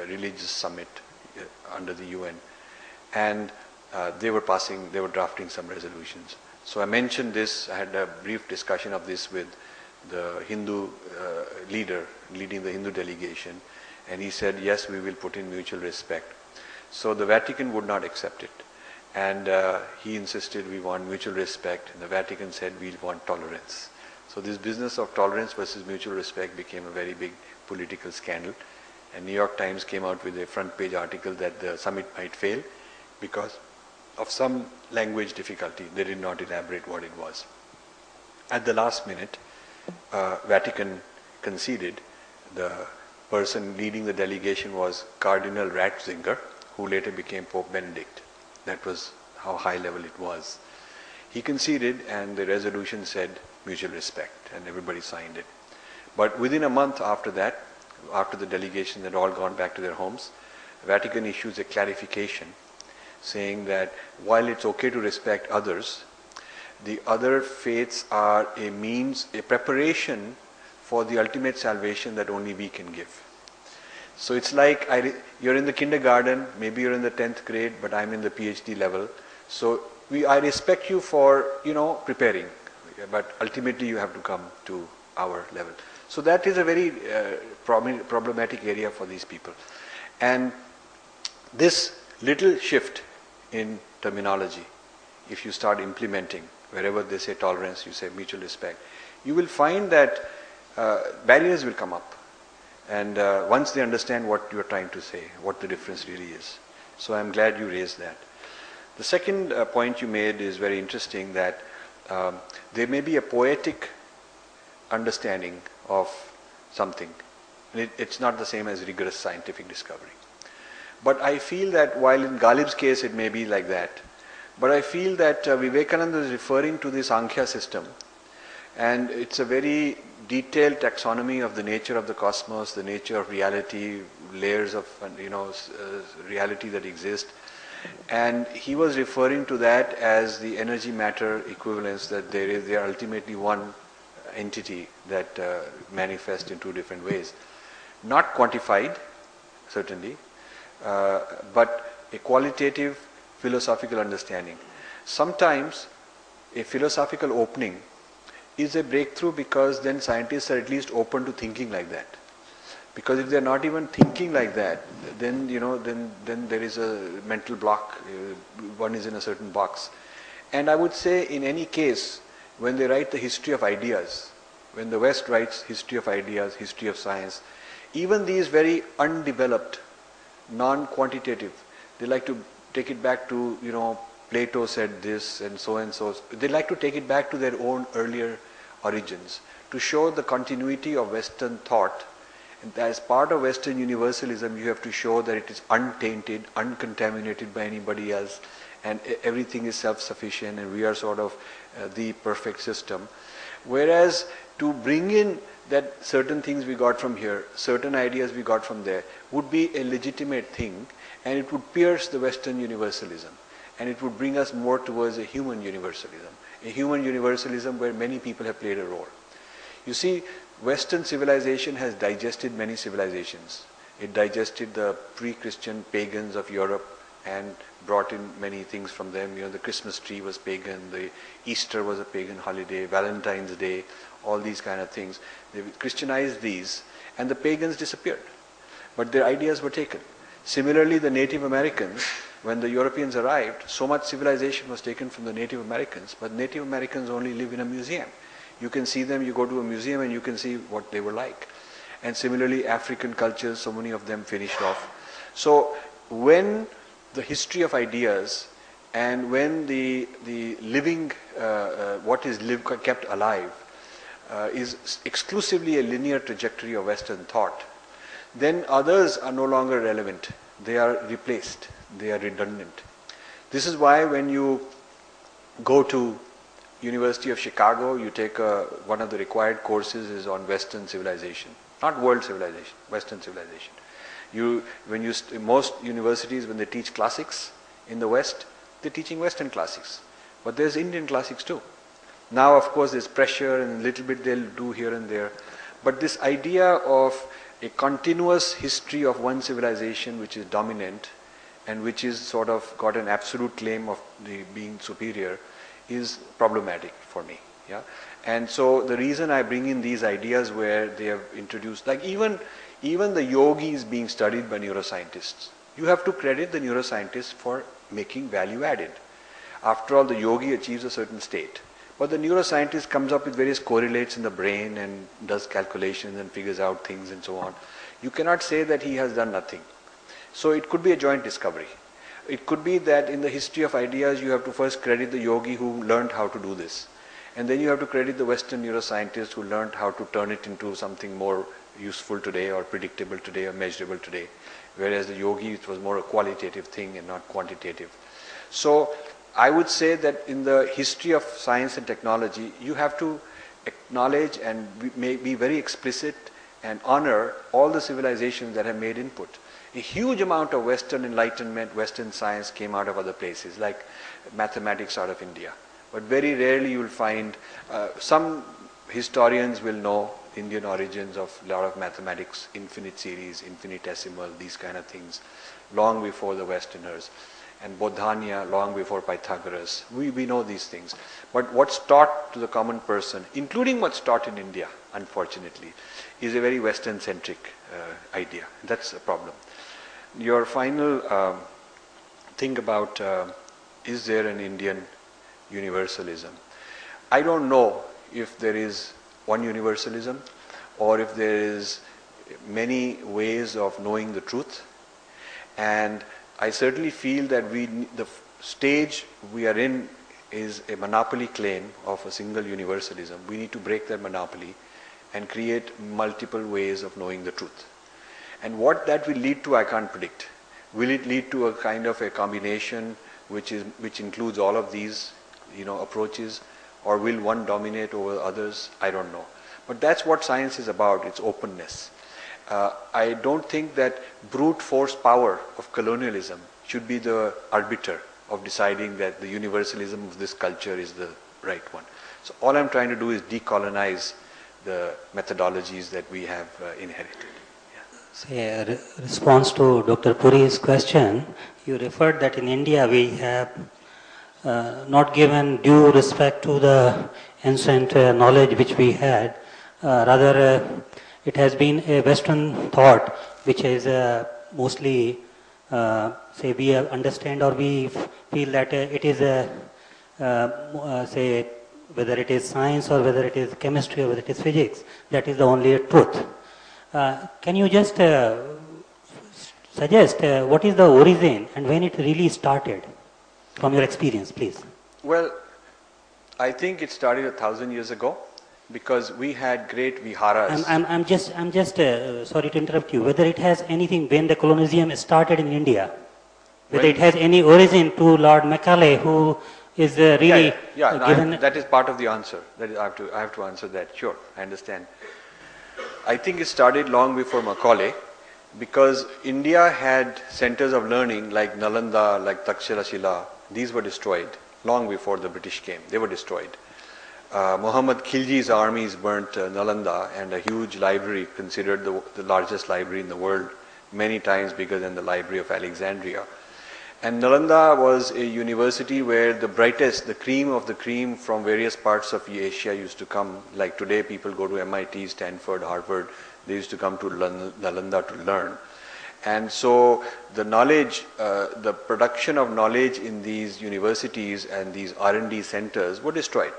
Religious Summit under the UN, and they were drafting some resolutions. So I mentioned this, I had a brief discussion of this with the Hindu leader leading the Hindu delegation, and he said, yes, we will put in mutual respect. So the Vatican would not accept it, and he insisted we want mutual respect, and the Vatican said we want tolerance. So this business of tolerance versus mutual respect became a very big political scandal, and New York Times came out with a front page article that the summit might fail because of some language difficulty. They did not elaborate what it was. At the last minute, Vatican conceded. The person leading the delegation was Cardinal Ratzinger, who later became Pope Benedict. That was how high level it was. He conceded, and the resolution said mutual respect, and everybody signed it. But within a month after that, after the delegation had all gone back to their homes, Vatican issues a clarification saying that while it's okay to respect others, the other faiths are a means, a preparation for the ultimate salvation that only we can give. So it's like you're in the kindergarten, maybe you're in the 10th grade, but I'm in the PhD level. So I respect you for, preparing, but ultimately you have to come to our level. So that is a very problematic area for these people. And this little shift in terminology, if you start implementing, wherever they say tolerance, you say mutual respect, you will find that barriers will come up. And once they understand what you are trying to say, what the difference really is. So I'm glad you raised that. The second point you made is very interesting, that there may be a poetic understanding of something. It's not the same as rigorous scientific discovery. But I feel that while in Ghalib's case it may be like that, but I feel that Vivekananda is referring to this Sankhya system, and it's a very detailed taxonomy of the nature of the cosmos, the nature of reality, layers of reality that exist. And he was referring to that as the energy matter equivalence, that they are ultimately one entity that manifests in two different ways. Not quantified, certainly, but a qualitative philosophical understanding. Sometimes a philosophical opening is a breakthrough, because then scientists are at least open to thinking like that. Because if they're not even thinking like that, then then there is a mental block. One is in a certain box. And I would say, in any case, when they write the history of ideas, when the West writes history of ideas, history of science, even these very undeveloped, non-quantitative, they like to take it back to, Plato said this and so and so. They like to take it back to their own earlier origins to show the continuity of Western thought. And as part of Western universalism, you have to show that it is untainted, uncontaminated by anybody else, and everything is self-sufficient, and we are sort of the perfect system. Whereas to bring in that certain things we got from here, certain ideas we got from there, would be a legitimate thing, and it would pierce the Western universalism, and it would bring us more towards a human universalism where many people have played a role. You see, Western civilization has digested many civilizations. It digested the pre-Christian pagans of Europe and brought in many things from them. The Christmas tree was pagan, the Easter was a pagan holiday, Valentine's Day, all these kind of things. They Christianized these, and the pagans disappeared. But their ideas were taken. Similarly, the Native Americans, when the Europeans arrived, so much civilization was taken from the Native Americans, but Native Americans only live in a museum. You can see them, you go to a museum and you can see what they were like. And similarly, African cultures, so many of them finished off. So when the history of ideas and when the living, what is kept alive, is exclusively a linear trajectory of Western thought, then others are no longer relevant. They are replaced. They are redundant. This is why when you go to University of Chicago, you take one of the required courses is on Western civilization, not world civilization, Western civilization. Most universities, when they teach classics in the West, they're teaching Western classics, but there's Indian classics too. Now, of course, there's pressure and a little bit they'll do here and there, but this idea of a continuous history of one civilization which is dominant and which is sort of got an absolute claim of being superior is problematic for me. Yeah, and so the reason I bring in these ideas where they have introduced, like even the yogi is being studied by neuroscientists. You have to credit the neuroscientists for making value added. After all, the yogi achieves a certain state, but the neuroscientist comes up with various correlates in the brain and does calculations and figures out things and so on. You cannot say that he has done nothing. So it could be a joint discovery. It could be that in the history of ideas, you have to first credit the yogi who learned how to do this. And then you have to credit the Western neuroscientists who learned how to turn it into something more useful today or predictable today or measurable today. Whereas the yogi, it was more a qualitative thing and not quantitative. So I would say that in the history of science and technology, you have to acknowledge and be very explicit and honor all the civilizations that have made input. A huge amount of Western enlightenment, Western science came out of other places, like mathematics out of India. But very rarely you will find, some historians will know Indian origins of a lot of mathematics, infinite series, infinitesimal, these kind of things, long before the Westerners. And Bodhania, long before Pythagoras. We know these things. But what's taught to the common person, including what's taught in India, unfortunately, is a very Western-centric idea. That's a problem. Your final thing about is there an Indian universalism? I don't know if there is one universalism or if there is many ways of knowing the truth. And I certainly feel that the stage we are in is a monopoly claim of a single universalism. We need to break that monopoly and create multiple ways of knowing the truth. And what that will lead to, I can't predict. Will it lead to a kind of a combination which includes all of these, approaches, or will one dominate over others? I don't know. But that's what science is about, its openness. I don't think that brute force power of colonialism should be the arbiter of deciding that the universalism of this culture is the right one. So all I'm trying to do is decolonize the methodologies that we have inherited. Say, a response to Dr. Puri's question, you referred that in India we have not given due respect to the ancient knowledge which we had. Rather, it has been a Western thought which is mostly, say, we understand or we feel that it is say, whether it is science or whether it is chemistry or whether it is physics, that is the only truth. Can you just suggest what is the origin and when it really started from your experience, please? Well, I think it started 1,000 years ago because we had great viharas. I'm just sorry to interrupt you. Whether it has anything when the colonialism started in India, whether it has any origin to Lord Macaulay, who is really given. That is part of the answer. That is, I have to answer that. Sure, I understand. I think it started long before Macaulay, because India had centers of learning like Nalanda, like Takshila. These were destroyed long before the British came. They were destroyed. Muhammad Khilji's armies burnt Nalanda, and a huge library, considered the largest library in the world, many times bigger than the Library of Alexandria. And Nalanda was a university where the brightest, the cream of the cream from various parts of Asia used to come. Like today people go to MIT, Stanford, Harvard. They used to come to Nalanda to learn. And so the knowledge, the production of knowledge in these universities and these R&D centers were destroyed.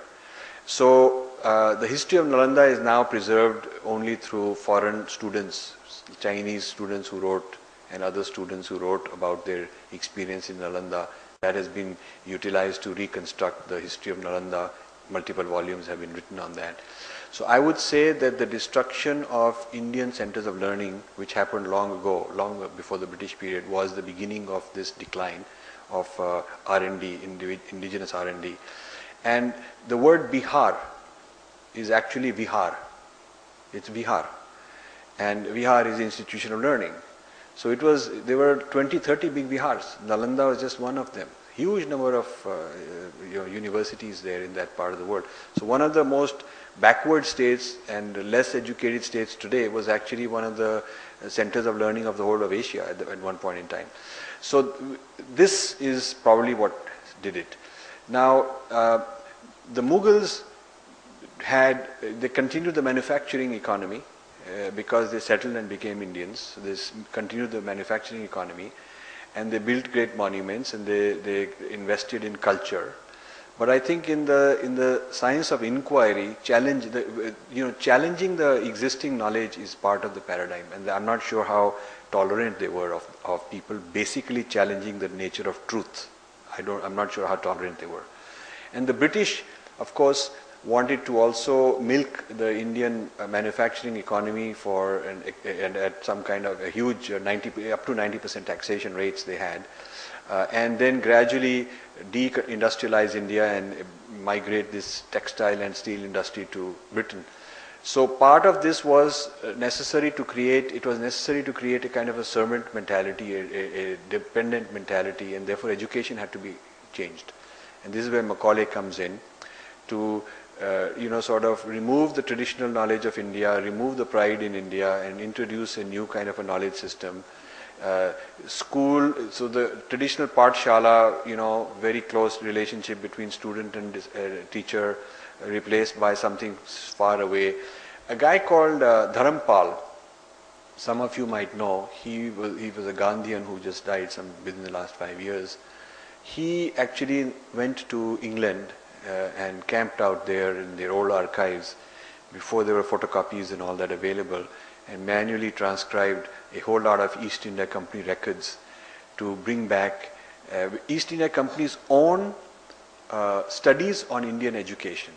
So the history of Nalanda is now preserved only through foreign students, Chinese students who wrote and other students who wrote about their experience in Nalanda. That has been utilized to reconstruct the history of Nalanda. Multiple volumes have been written on that. So I would say that the destruction of Indian centers of learning, which happened long ago, long before the British period, was the beginning of this decline of R&D, indigenous R&D. And the word Bihar is actually Vihar. It's Vihar. And Vihar is the institution of learning. So there were 20, 30 big Vihars. Nalanda was just one of them. Huge number of universities there in that part of the world. So one of the most backward states and less educated states today was actually one of the centers of learning of the whole of Asia at one point in time. So this is probably what did it. Now, the Mughals they continued the manufacturing economy because they settled and became Indians. So they continued the manufacturing economy, and they built great monuments, and they invested in culture. But I think in the science of inquiry, challenging the existing knowledge is part of the paradigm, and I'm not sure how tolerant they were of people basically challenging the nature of truth. I'm not sure how tolerant they were. And the British, of course, wanted to also milk the Indian manufacturing economy and at some kind of a huge up to 90% taxation rates they had, and then gradually de-industrialize India and migrate this textile and steel industry to Britain. So part of this was necessary to create a kind of a servant mentality, a dependent mentality, and therefore education had to be changed. And this is where Macaulay comes in to sort of remove the traditional knowledge of India, remove the pride in India, and introduce a new kind of a knowledge system. School, so the traditional Pathshala, very close relationship between student and teacher, replaced by something far away. A guy called Dharampal, some of you might know, he was a Gandhian who just died within the last 5 years. He actually went to England and camped out there in their old archives before there were photocopies and all that available, and manually transcribed a whole lot of East India Company records to bring back East India Company's own studies on Indian education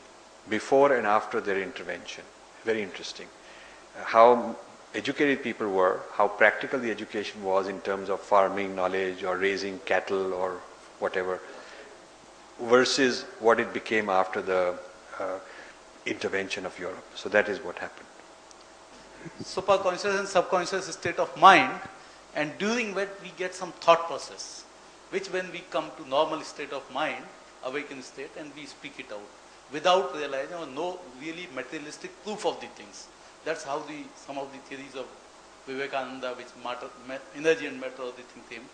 before and after their intervention. Very interesting. How educated people were, how practical the education was in terms of farming knowledge or raising cattle or whatever, versus what it became after the intervention of Europe. So that is what happened. Superconscious and subconscious state of mind, and during that we get some thought process, which when we come to normal state of mind, awakened state, and we speak it out without realizing or no really materialistic proof of the things. That's how some of the theories of Vivekananda, which energy and matter, the thing came,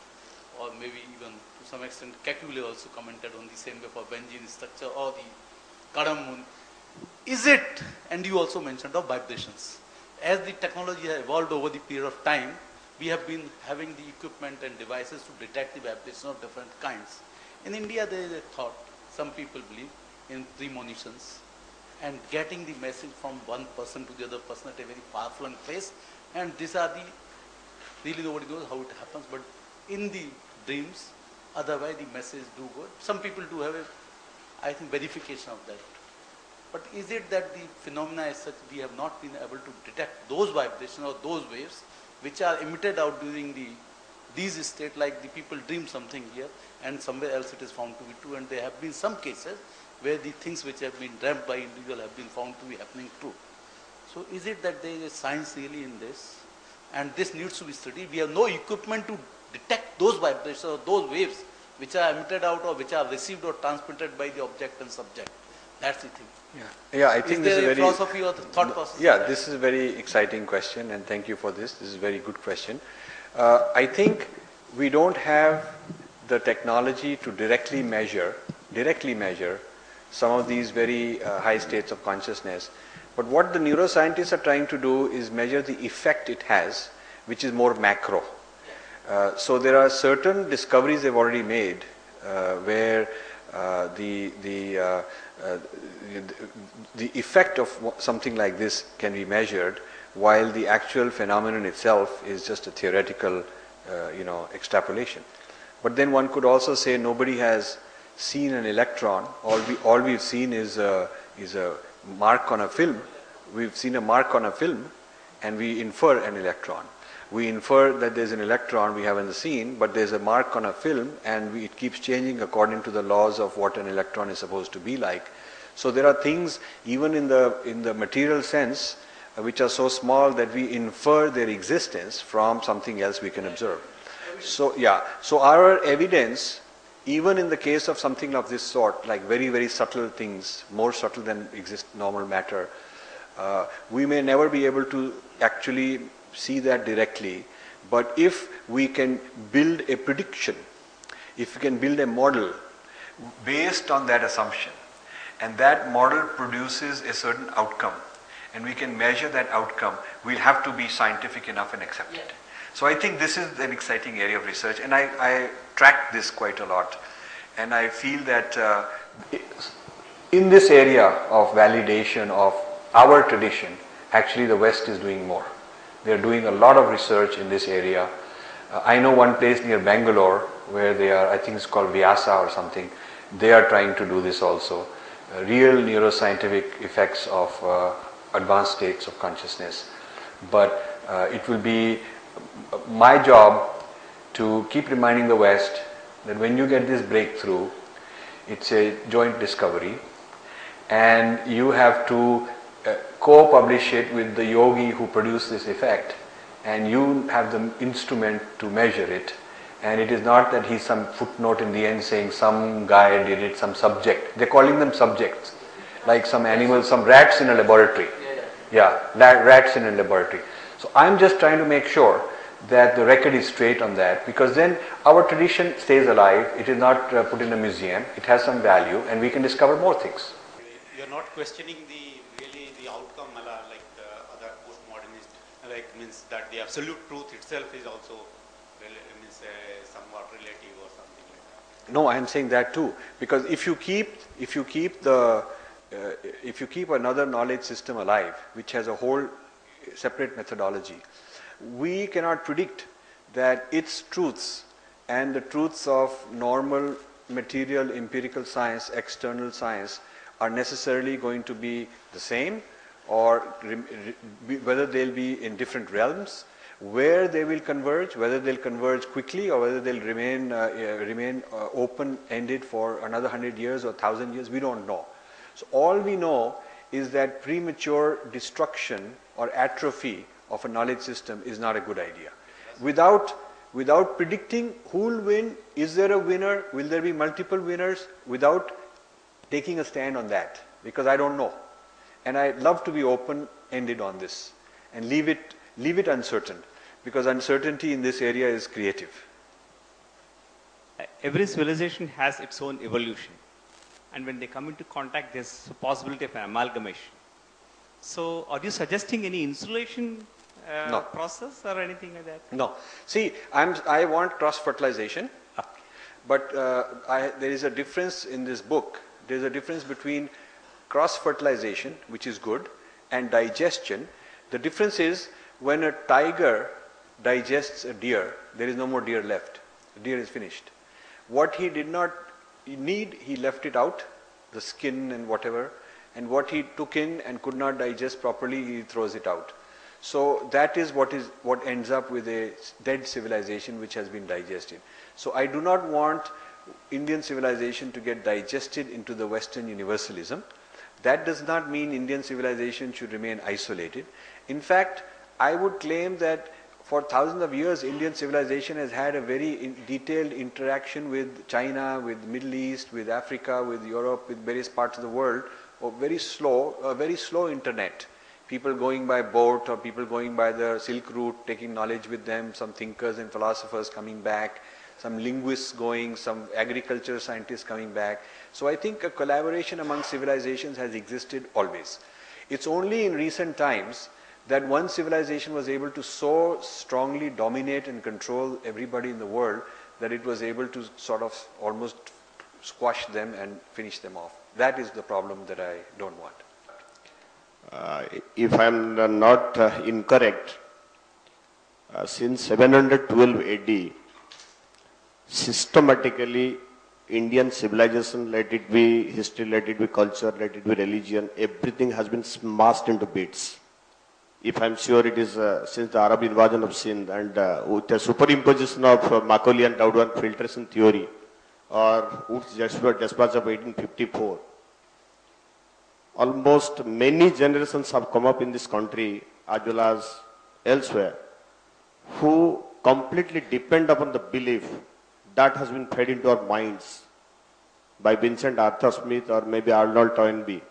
or maybe even to some extent Kekule also commented on the same way for Benjamin structure or the Kadam. Is it, and you also mentioned of vibrations. As the technology has evolved over the period of time, we have been having the equipment and devices to detect the vibrations of different kinds. In India, there is a thought, some people believe in premonitions and getting the message from one person to the other person at a very far flung place, and these are really nobody knows how it happens, but in the dreams, otherwise the message do go. Some people do have I think, verification of that. But is it that the phenomena as such, we have not been able to detect those vibrations or those waves which are emitted out during these states, like the people dream something here and somewhere else it is found to be true, and there have been some cases where the things which have been dreamt by individual have been found to be happening true. So is it that there is a science really in this, and this needs to be studied? We have no equipment to detect those vibrations or those waves which are emitted out or which are received or transmitted by the object and subject. That's the thing. Yeah, I think this is a very philosophy or the thought process. Yeah, this is a very exciting question, and thank you for this. This is a very good question. I think we don't have the technology to directly measure some of these very high states of consciousness, But what the neuroscientists are trying to do is measure the effect it has, which is more macro. So there are certain discoveries they've already made where the effect of something like this can be measured, while the actual phenomenon itself is just a theoretical, extrapolation. But then one could also say nobody has seen an electron. All we've seen is a mark on a film. We've seen a mark on a film, and we infer an electron. We infer that there's an electron we haven't seen, but there's a mark on a film, and it keeps changing according to the laws of what an electron is supposed to be like. So there are things, even in the material sense, which are so small that we infer their existence from something else we can observe. So our evidence, even in the case of something of this sort, like very, very subtle things, more subtle than normal matter, we may never be able to actually see that directly, but if we can build a prediction, if we can build a model based on that assumption, and that model produces a certain outcome, and we can measure that outcome, we'll have to be scientific enough and accept it. So I think this is an exciting area of research, and I track this quite a lot, and I feel that in this area of validation of our tradition, actually the West is doing more. They are doing a lot of research in this area. I know one place near Bangalore where they are, I think it's called Vyasa or something, they are trying to do this also. Real neuroscientific effects of advanced states of consciousness. But it will be my job to keep reminding the West that when you get this breakthrough, it's a joint discovery, and you have to co-publish it with the yogi who produced this effect, and you have the instrument to measure it. And it is not that he's some footnote in the end saying some guy did it, some subject. They're calling them subjects, like some animals, some rats in a laboratory. Rats in a laboratory. So I'm just trying to make sure that the record is straight on that, because then our tradition stays alive. It is not put in a museum. It has some value, and we can discover more things. You're not questioning the outcome, like the other postmodernists, like means that the absolute truth itself is also somewhat relative or something like that. No, I am saying that too, because if you keep another knowledge system alive, which has a whole separate methodology, we cannot predict that its truths and the truths of normal material empirical science, external science, are necessarily going to be the same, or whether they'll be in different realms, where they will converge, whether they'll converge quickly or whether they'll remain open-ended for another 100 years or 1,000 years, we don't know. So all we know is that premature destruction or atrophy of a knowledge system is not a good idea. Without predicting who will win, is there a winner, will there be multiple winners, without taking a stand on that, because I don't know. And I'd love to be open-ended on this and leave it uncertain, because uncertainty in this area is creative. Every civilization has its own evolution, and when they come into contact, there's a possibility of an amalgamation. So are you suggesting any insulation No. process or anything like that? No. See, I want cross-fertilization, but there is a difference in this book. There is a difference between cross-fertilization, which is good, and digestion. The difference is, when a tiger digests a deer, there is no more deer left. The deer is finished. What he did not need, he left it out, the skin and whatever, and what he took in and could not digest properly, he throws it out. So that is what ends up with a dead civilization which has been digested. So I do not want Indian civilization to get digested into the Western universalism. That does not mean Indian civilization should remain isolated. In fact, I would claim that for thousands of years, Indian civilization has had a very detailed interaction with China, with Middle East, with Africa, with Europe, with various parts of the world, a very slow internet. People going by boat, or people going by the Silk Route, taking knowledge with them, some thinkers and philosophers coming back, some linguists going, some agriculture scientists coming back. So I think a collaboration among civilizations has existed always. It's only in recent times that one civilization was able to so strongly dominate and control everybody in the world that it was able to sort of almost squash them and finish them off. That is the problem that I don't want. If I am not incorrect, since 712 AD, systematically Indian civilization, let it be history, let it be culture, let it be religion, everything has been smashed into bits. If I'm sure it is since the Arab invasion of Sindh and with the superimposition of Macaulay and Dowdwan filtration theory or Wood's dispatch of 1854, almost many generations have come up in this country as well as elsewhere who completely depend upon the belief that has been fed into our minds by Vincent Arthur Smith or maybe Arnold Toynbee.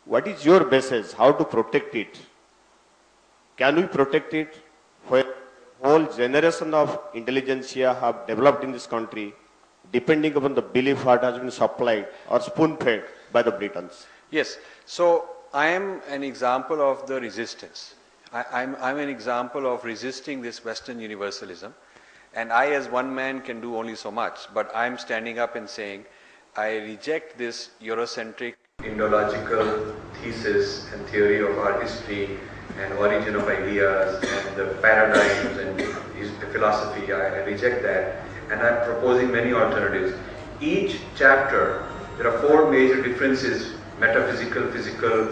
What is your message? How to protect it? Can we protect it where whole generation of intelligentsia have developed in this country depending upon the belief that has been supplied or spoon-fed by the Britons? Yes. So I am an example of the resistance. I'm an example of resisting this Western universalism. And I as one man can do only so much. But I'm standing up and saying, I reject this Eurocentric, Indological thesis and theory of our history and origin of ideas and the paradigms and philosophy. I reject that. And I'm proposing many alternatives. Each chapter, there are 4 major differences, metaphysical, physical,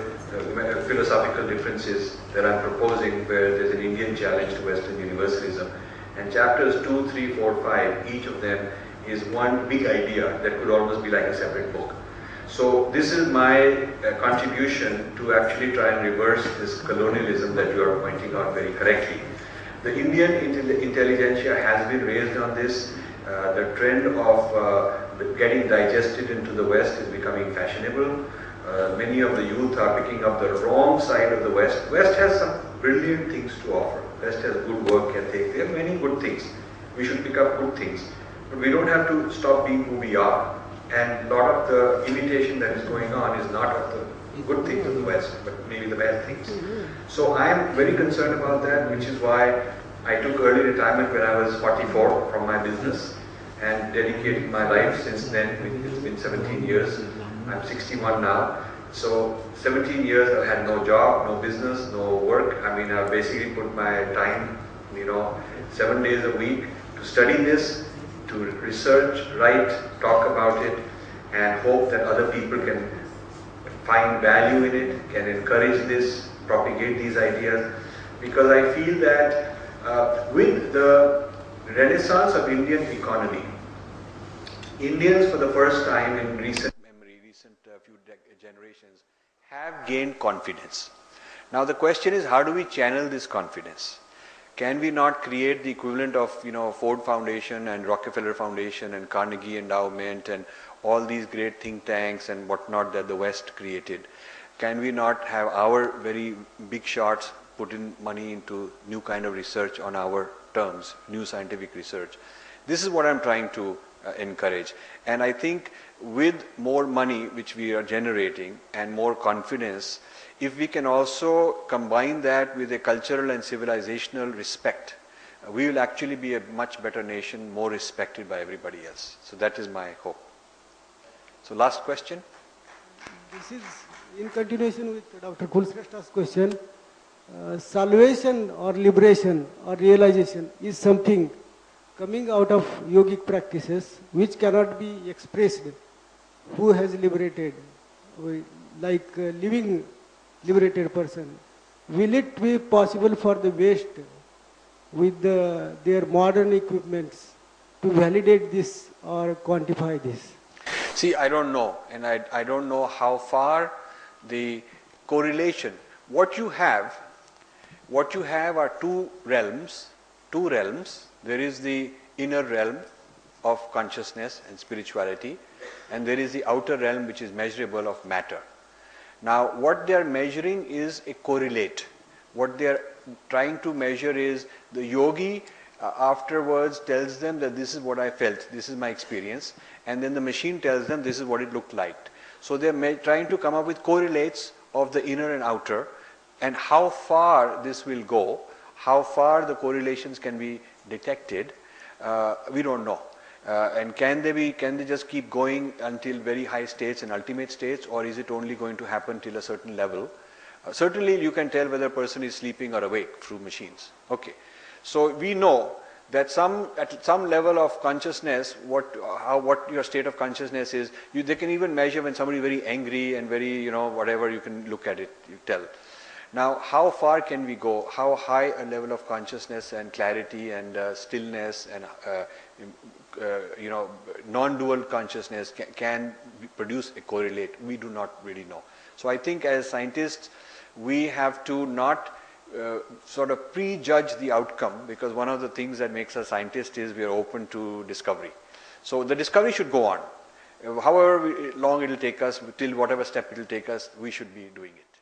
philosophical differences that I'm proposing where there's an Indian challenge to Western universalism. And chapters 2, 3, 4, 5, each of them is one big idea that could almost be like a separate book. So this is my contribution to actually try and reverse this colonialism that you are pointing out very correctly. The Indian intelligentsia has been raised on this. The trend of getting digested into the West is becoming fashionable. Many of the youth are picking up the wrong side of the West. West has some brilliant things to offer. West has good work ethic. There are many good things. We should pick up good things. But we don't have to stop being who we are. And a lot of the imitation that is going on is not of the good things of the West, but maybe the bad things. So I am very concerned about that, which is why I took early retirement when I was 44 from my business and dedicated my life since then. It's been 17 years. I'm 61 now. So 17 years I've had no job, no business, no work. I mean, I've basically put my time, 7 days a week to study this, to research, write, talk about it, and hope that other people can find value in it, can encourage this, propagate these ideas. Because I feel that with the renaissance of Indian economy, Indians for the first time in recent memory, few generations, have gained confidence. Now the question is, how do we channel this confidence? Can we not create the equivalent of Ford Foundation and Rockefeller Foundation and Carnegie Endowment and all these great think tanks and whatnot that the West created? Can we not have our very big shots put in money into new kind of research on our terms, new scientific research? This is what I'm trying to encourage. And I think with more money which we are generating and more confidence, if we can also combine that with a cultural and civilizational respect, we will actually be a much better nation, more respected by everybody else. So that is my hope. So last question. This is in continuation with Dr. Kulshrestha's question. Salvation or liberation or realization is something coming out of yogic practices which cannot be expressed. Who has liberated? Like living liberated person. Will it be possible for the West with their modern equipments to validate this or quantify this? See, I don't know, and I don't know how far the correlation. What you have are two realms. There is the inner realm of consciousness and spirituality, and there is the outer realm which is measurable of matter. Now, what they are measuring is a correlate. What they are trying to measure is the yogi afterwards tells them that this is what I felt, this is my experience, and then the machine tells them this is what it looked like. So they are trying to come up with correlates of the inner and outer, and how far this will go, how far the correlations can be detected, we don't know. And can they just keep going until very high states and ultimate states, or is it only going to happen till a certain level? Certainly you can tell whether a person is sleeping or awake through machines. Okay. So we know that at some level of consciousness, what your state of consciousness is, they can even measure when somebody is very angry and very, whatever, you can look at it, you tell. Now, how far can we go? How high a level of consciousness and clarity and stillness and non-dual consciousness can produce a correlate? We do not really know. So I think as scientists, we have to not sort of prejudge the outcome, because one of the things that makes us scientists is we are open to discovery. So the discovery should go on. However long it will take us, till whatever step it will take us, we should be doing it.